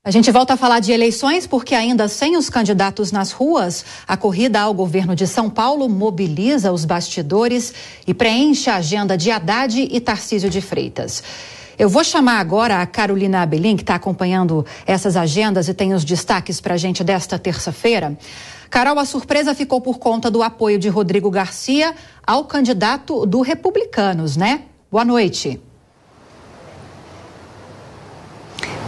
A gente volta a falar de eleições porque ainda sem os candidatos nas ruas, a corrida ao governo de São Paulo mobiliza os bastidores e preenche a agenda de Haddad e Tarcísio de Freitas. Eu vou chamar agora a Carolina Abelin, que está acompanhando essas agendas e tem os destaques para a gente desta terça-feira. Carol, a surpresa ficou por conta do apoio de Rodrigo Garcia ao candidato do Republicanos, né? Boa noite.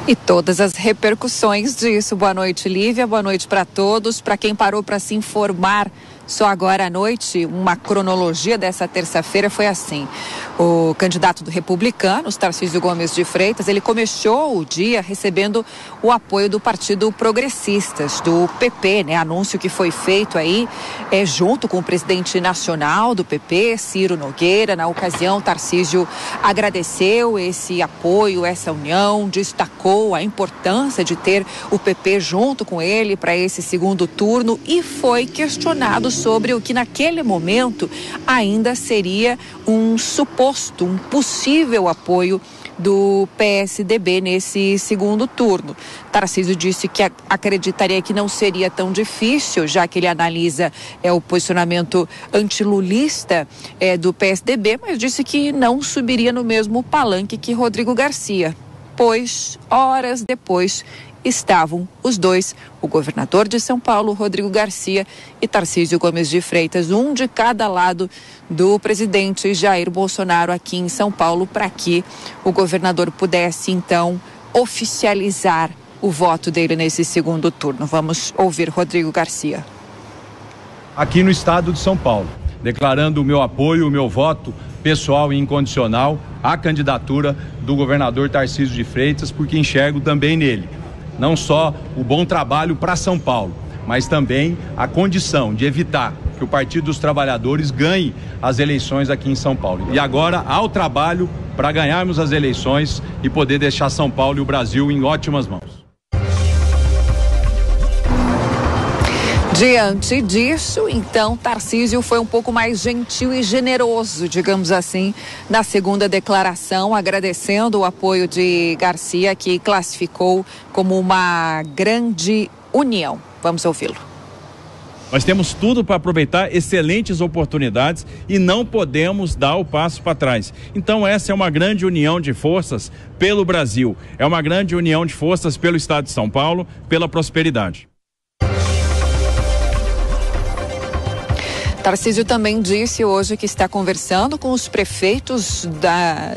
E todas as repercussões disso. Boa noite, Lívia. Boa noite para todos. Para quem parou para se informar só agora à noite, uma cronologia dessa terça-feira foi assim. O candidato do Republicanos, Tarcísio Gomes de Freitas, ele começou o dia recebendo o apoio do Partido Progressistas, do PP, né? Anúncio que foi feito aí junto com o presidente nacional do PP, Ciro Nogueira. Na ocasião, Tarcísio agradeceu esse apoio, essa união, destacou a importância de ter o PP junto com ele para esse segundo turno e foi questionado sobre o que naquele momento ainda seria um possível apoio do PSDB nesse segundo turno. Tarcísio disse que acreditaria que não seria tão difícil, já que ele analisa o posicionamento antilulista do PSDB, mas disse que não subiria no mesmo palanque que Rodrigo Garcia, pois horas depois estavam os dois, o governador de São Paulo, Rodrigo Garcia, e Tarcísio Gomes de Freitas, um de cada lado do presidente Jair Bolsonaro aqui em São Paulo, para que o governador pudesse, então, oficializar o voto dele nesse segundo turno. Vamos ouvir Rodrigo Garcia. Aqui no estado de São Paulo, declarando o meu apoio, o meu voto pessoal e incondicional à candidatura do governador Tarcísio de Freitas, porque enxergo também nele não só o bom trabalho para São Paulo, mas também a condição de evitar que o Partido dos Trabalhadores ganhe as eleições aqui em São Paulo. E agora, ao trabalho para ganharmos as eleições e poder deixar São Paulo e o Brasil em ótimas mãos. Diante disso, então, Tarcísio foi um pouco mais gentil e generoso, digamos assim, na segunda declaração, agradecendo o apoio de Garcia, que classificou como uma grande união. Vamos ouvi-lo. Nós temos tudo para aproveitar excelentes oportunidades e não podemos dar o passo para trás. Então essa é uma grande união de forças pelo Brasil, é uma grande união de forças pelo estado de São Paulo, pela prosperidade. Tarcísio também disse hoje que está conversando com os prefeitos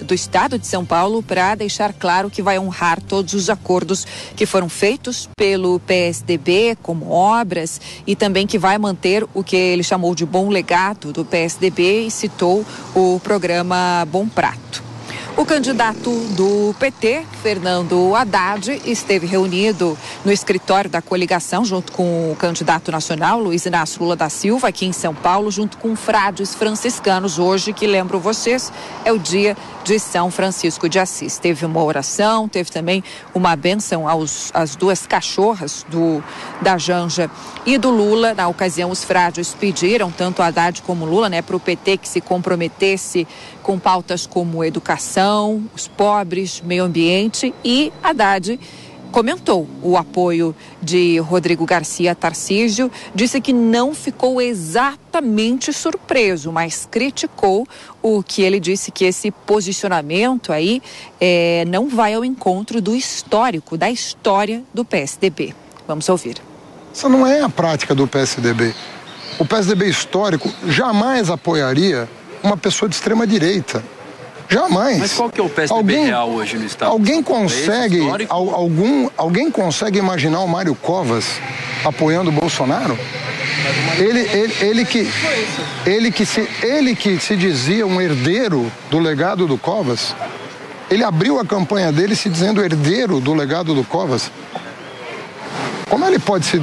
do estado de São Paulo para deixar claro que vai honrar todos os acordos que foram feitos pelo PSDB, como obras, e também que vai manter o que ele chamou de bom legado do PSDB e citou o programa Bom Prato. O candidato do PT, Fernando Haddad, esteve reunido no escritório da coligação junto com o candidato nacional, Luiz Inácio Lula da Silva, aqui em São Paulo, junto com frades franciscanos. Hoje, que lembro vocês, é o dia de São Francisco de Assis. Teve uma oração, teve também uma bênção às duas cachorras da Janja e do Lula. Na ocasião, os frades pediram, tanto Haddad como Lula, para o PT que se comprometesse com pautas como educação, os pobres, meio ambiente, e Haddad comentou o apoio de Rodrigo Garcia a Tarcísio, disse que não ficou exatamente surpreso, mas criticou o que ele disse que esse posicionamento aí não vai ao encontro do histórico, da história do PSDB. Vamos ouvir. Essa não é a prática do PSDB. O PSDB histórico jamais apoiaria uma pessoa de extrema direita. Jamais. Mas qual que é o PSDB real hoje no estado? Alguém consegue imaginar o Mário Covas apoiando o Bolsonaro? Ele que se dizia um herdeiro do legado do Covas, ele abriu a campanha dele se dizendo herdeiro do legado do Covas. Como ele pode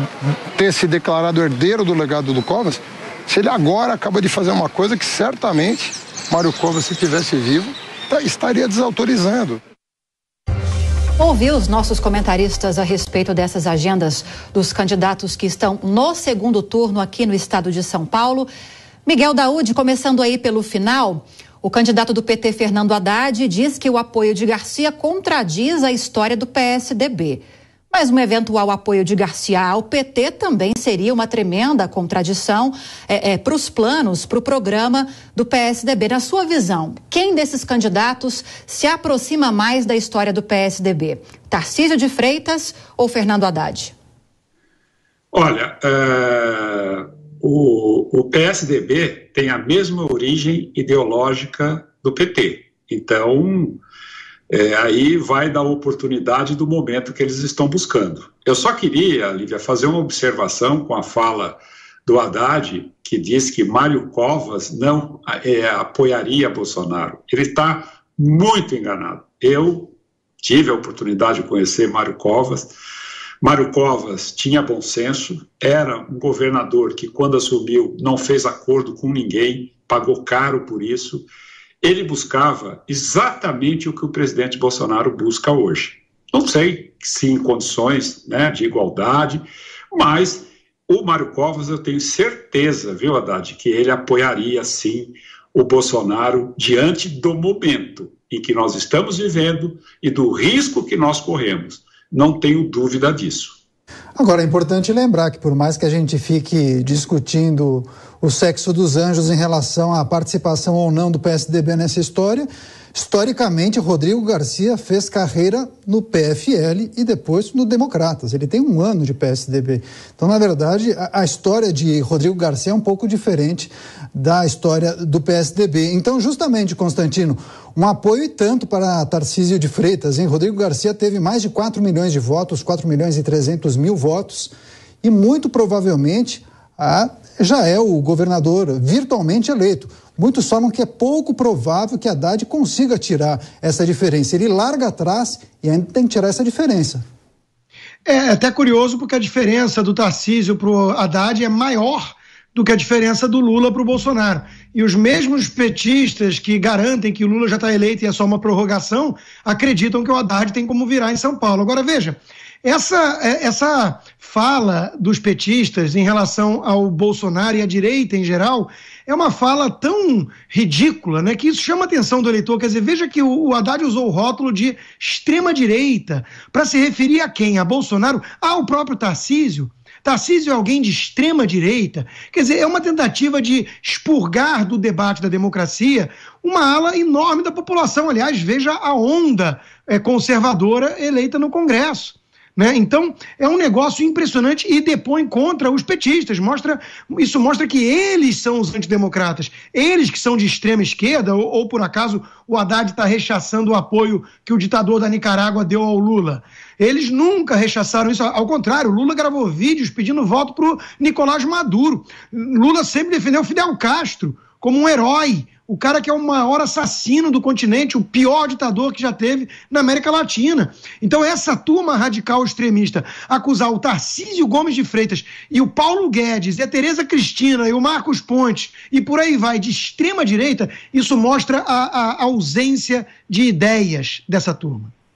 ter se declarado herdeiro do legado do Covas se ele agora acaba de fazer uma coisa que certamente Mário Covas, se estivesse vivo, estaria desautorizando? Ouvi os nossos comentaristas a respeito dessas agendas dos candidatos que estão no segundo turno aqui no estado de São Paulo. Miguel Daúde, começando aí pelo final, o candidato do PT, Fernando Haddad, diz que o apoio de Garcia contradiz a história do PSDB. Mas um eventual apoio de Garcia ao PT também seria uma tremenda contradição para os planos, para o programa do PSDB. Na sua visão, quem desses candidatos se aproxima mais da história do PSDB? Tarcísio de Freitas ou Fernando Haddad? Olha, o PSDB tem a mesma origem ideológica do PT. Então, aí vai da oportunidade do momento que eles estão buscando. Eu só queria, Lívia, fazer uma observação com a fala do Haddad, que diz que Mário Covas não apoiaria Bolsonaro. Ele está muito enganado. Eu tive a oportunidade de conhecer Mário Covas. Mário Covas tinha bom senso, era um governador que, quando assumiu, não fez acordo com ninguém, pagou caro por isso. Ele buscava exatamente o que o presidente Bolsonaro busca hoje. Não sei se em condições, né, de igualdade, mas o Mário Covas, eu tenho certeza, viu, Haddad, que ele apoiaria, sim, o Bolsonaro diante do momento em que nós estamos vivendo e do risco que nós corremos. Não tenho dúvida disso. Agora, é importante lembrar que, por mais que a gente fique discutindo o sexo dos anjos em relação à participação ou não do PSDB nessa história, historicamente, Rodrigo Garcia fez carreira no PFL e depois no Democratas. Ele tem 1 ano de PSDB. Então, na verdade, a história de Rodrigo Garcia é um pouco diferente da história do PSDB. Então, justamente, Constantino, um apoio e tanto para Tarcísio de Freitas, hein? Rodrigo Garcia teve mais de 4 milhões de votos, 4.300.000 votos, e muito provavelmente já é o governador virtualmente eleito. Muitos falam que é pouco provável que Haddad consiga tirar essa diferença. Ele larga atrás e ainda tem que tirar essa diferença. É até curioso, porque a diferença do Tarcísio para o Haddad é maior do que a diferença do Lula para o Bolsonaro. E os mesmos petistas que garantem que o Lula já está eleito e é só uma prorrogação, acreditam que o Haddad tem como virar em São Paulo. Agora, veja, essa fala dos petistas em relação ao Bolsonaro e à direita em geral é uma fala tão ridícula, né, que isso chama a atenção do eleitor. Quer dizer, veja que o Haddad usou o rótulo de extrema-direita para se referir a quem? A Bolsonaro? Ao próprio Tarcísio? Tarcísio é alguém de extrema-direita? Quer dizer, é uma tentativa de expurgar do debate da democracia uma ala enorme da população. Aliás, veja a onda conservadora eleita no Congresso. Né? Então, é um negócio impressionante e depõe contra os petistas. Isso mostra que eles são os antidemocratas. Eles que são de extrema esquerda, ou por acaso o Haddad está rechaçando o apoio que o ditador da Nicarágua deu ao Lula. Eles nunca rechaçaram isso. Ao contrário, Lula gravou vídeos pedindo voto para o Nicolás Maduro. Lula sempre defendeu Fidel Castro como um herói. O cara que é o maior assassino do continente, o pior ditador que já teve na América Latina. Então essa turma radical extremista acusar o Tarcísio Gomes de Freitas e o Paulo Guedes e a Tereza Cristina e o Marcos Pontes e por aí vai de extrema direita, isso mostra a ausência de ideias dessa turma.